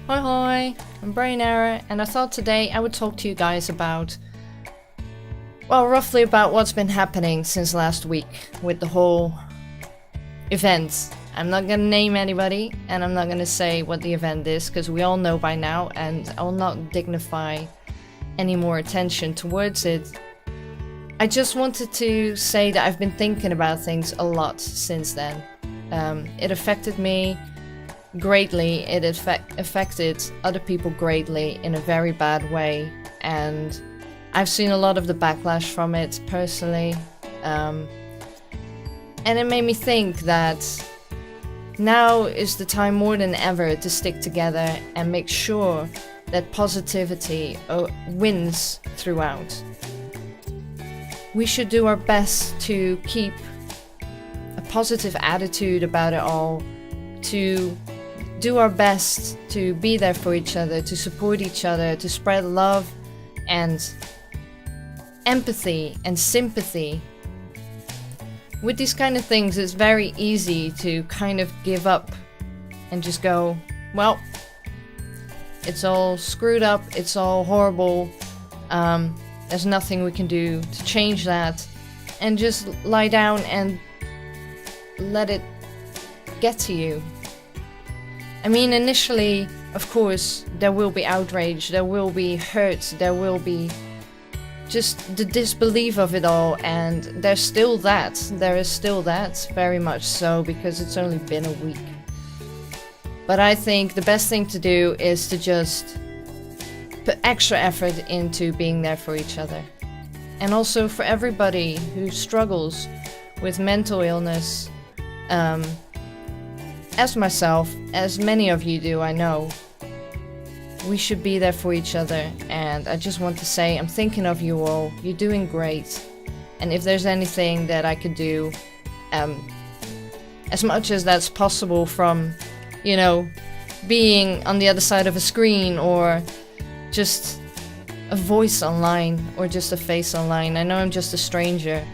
Hoi hoi, I'm BrainError, and I thought today I would talk to you guys about, well, roughly about what's been happening since last week with the whole event. I'm not gonna name anybody, and I'm not gonna say what the event is, because we all know by now, and I will not dignify any more attention towards it. I just wanted to say that I've been thinking about things a lot since then. It affected me greatly, it affected other people greatly in a very bad way, and I've seen a lot of the backlash from it personally, and it made me think that now is the time more than ever to stick together and make sure that positivity wins throughout. We should do our best to keep a positive attitude about it all, to do our best to be there for each other, to support each other, to spread love and empathy and sympathy. With these kind of things, it's very easy to kind of give up and just go, well, it's all screwed up, it's all horrible, there's nothing we can do to change that, and just lie down and let it get to you. I mean, initially, of course, there will be outrage, there will be hurt, there will be just the disbelief of it all, and there is still that, very much so, because it's only been a week. But I think the best thing to do is to just put extra effort into being there for each other. And also for everybody who struggles with mental illness, as myself, as many of you do, I know, we should be there for each other. And I just want to say, I'm thinking of you all, you're doing great. And if there's anything that I could do, as much as that's possible from, you know, being on the other side of a screen, or just a voice online, or just a face online. I know I'm just a stranger,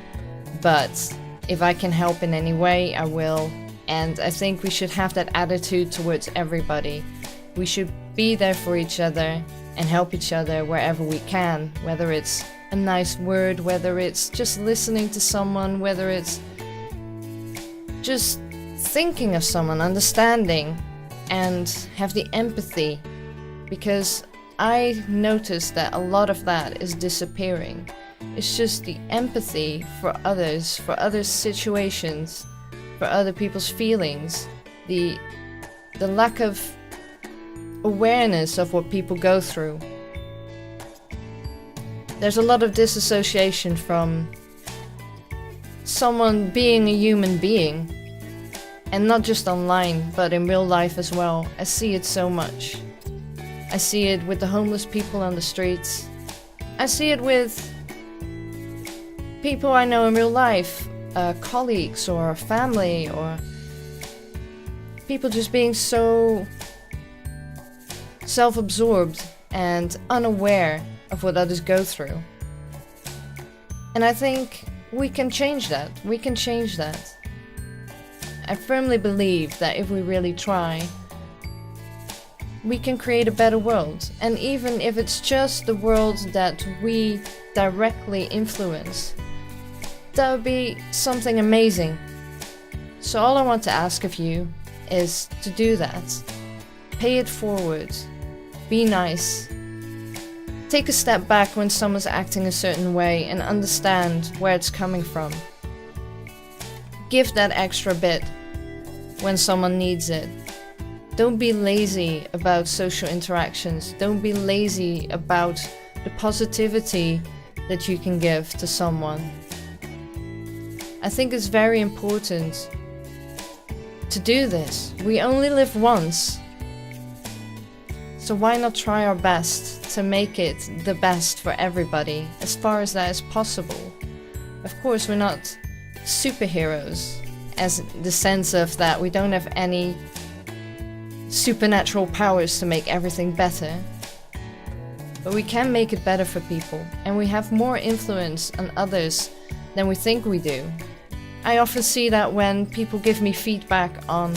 but if I can help in any way, I will. And I think we should have that attitude towards everybody. We should be there for each other and help each other wherever we can, whether it's a nice word, whether it's just listening to someone, whether it's just thinking of someone, understanding, and have the empathy, because I noticed that a lot of that is disappearing. It's just the empathy for others, for other situations, for other people's feelings, the lack of awareness of what people go through. There's a lot of disassociation from someone being a human being, and not just online, but in real life as well. I see it so much. I see it with the homeless people on the streets. I see it with people I know in real life, colleagues or family, or people just being so self-absorbed and unaware of what others go through. And I think we can change that. We can change that. I firmly believe that if we really try, we can create a better world. And even if it's just the world that we directly influence, that would be something amazing. So all I want to ask of you is to do that. Pay it forward. Be nice. Take a step back when someone's acting a certain way and understand where it's coming from. Give that extra bit when someone needs it. Don't be lazy about social interactions. Don't be lazy about the positivity that you can give to someone. I think it's very important to do this. We only live once. So why not try our best to make it the best for everybody, as far as that is possible? Of course, we're not superheroes, as the sense of that we don't have any supernatural powers to make everything better. But we can make it better for people, and we have more influence on others than we think we do. I often see that when people give me feedback on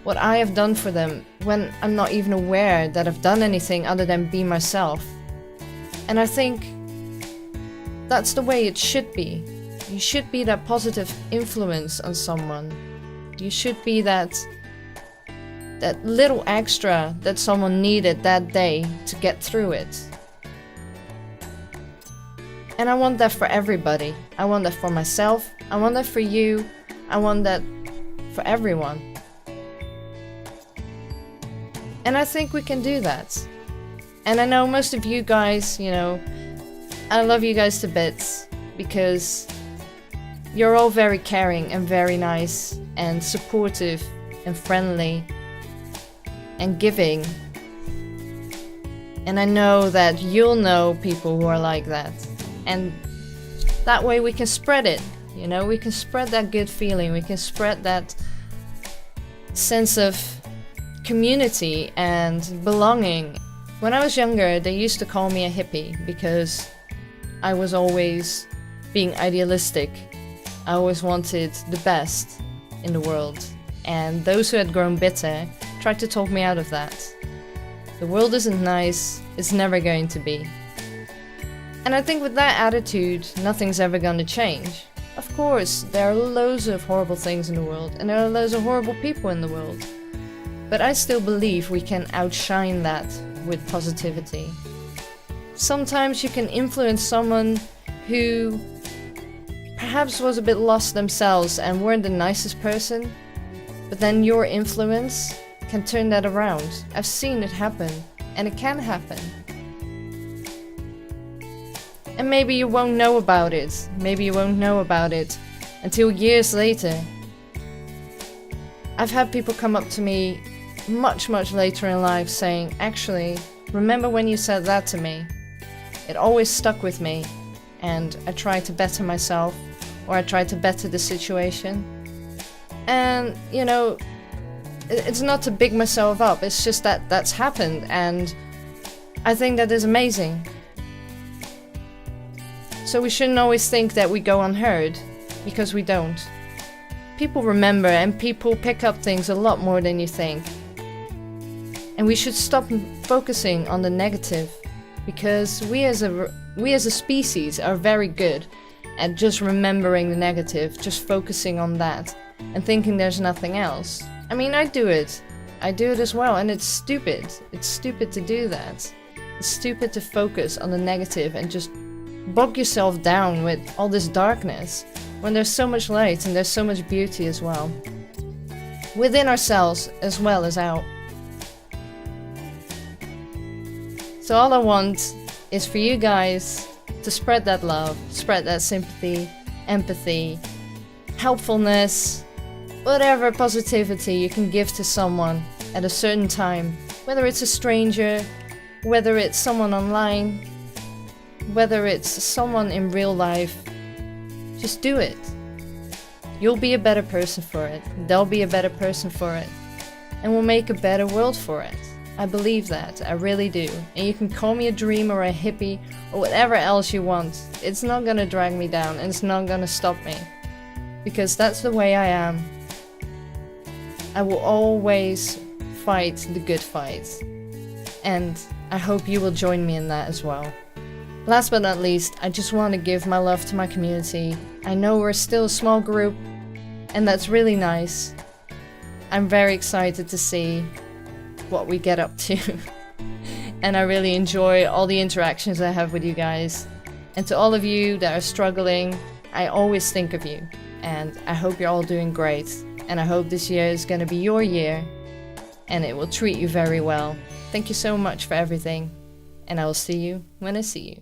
what I have done for them when I'm not even aware that I've done anything other than be myself. And I think that's the way it should be. You should be that positive influence on someone. You should be that little extra that someone needed that day to get through it. And I want that for everybody. I want that for myself. I want that for you. I want that for everyone. And I think we can do that. And I know most of you guys, you know, I love you guys to bits because you're all very caring and very nice and supportive and friendly and giving. And I know that you'll know people who are like that. And that way we can spread it, you know, we can spread that good feeling, we can spread that sense of community and belonging. When I was younger, they used to call me a hippie because I was always being idealistic. I always wanted the best in the world. And those who had grown bitter tried to talk me out of that. The world isn't nice, it's never going to be. And I think with that attitude, nothing's ever going to change. Of course, there are loads of horrible things in the world, and there are loads of horrible people in the world. But I still believe we can outshine that with positivity. Sometimes you can influence someone who perhaps was a bit lost themselves and weren't the nicest person, but then your influence can turn that around. I've seen it happen, and it can happen. And maybe you won't know about it. Maybe you won't know about it until years later. I've had people come up to me much later in life saying, actually, remember when you said that to me? It always stuck with me, and I tried to better myself, or I tried to better the situation. And, you know, it's not to big myself up, it's just that that's happened, and I think that is amazing. So we shouldn't always think that we go unheard, because we don't. People remember and people pick up things a lot more than you think. And we should stop focusing on the negative, because we as a species are very good at just remembering the negative, just focusing on that, and thinking there's nothing else. I mean, I do it as well, and it's stupid. It's stupid to do that. It's stupid to focus on the negative and just bog yourself down with all this darkness, when there's so much light and there's so much beauty as well. Within ourselves as well as out. So all I want is for you guys to spread that love, spread that sympathy, empathy, helpfulness, whatever positivity you can give to someone at a certain time. Whether it's a stranger, whether it's someone online, whether it's someone in real life, just do it. You'll be a better person for it. They'll be a better person for it. And we'll make a better world for it. I believe that, I really do. And you can call me a dreamer or a hippie or whatever else you want. It's not gonna drag me down and it's not gonna stop me. Because that's the way I am. I will always fight the good fight. And I hope you will join me in that as well. Last but not least, I just want to give my love to my community. I know we're still a small group, and that's really nice. I'm very excited to see what we get up to. And I really enjoy all the interactions I have with you guys. And to all of you that are struggling, I always think of you. And I hope you're all doing great. And I hope this year is going to be your year. And it will treat you very well. Thank you so much for everything. And I will see you when I see you.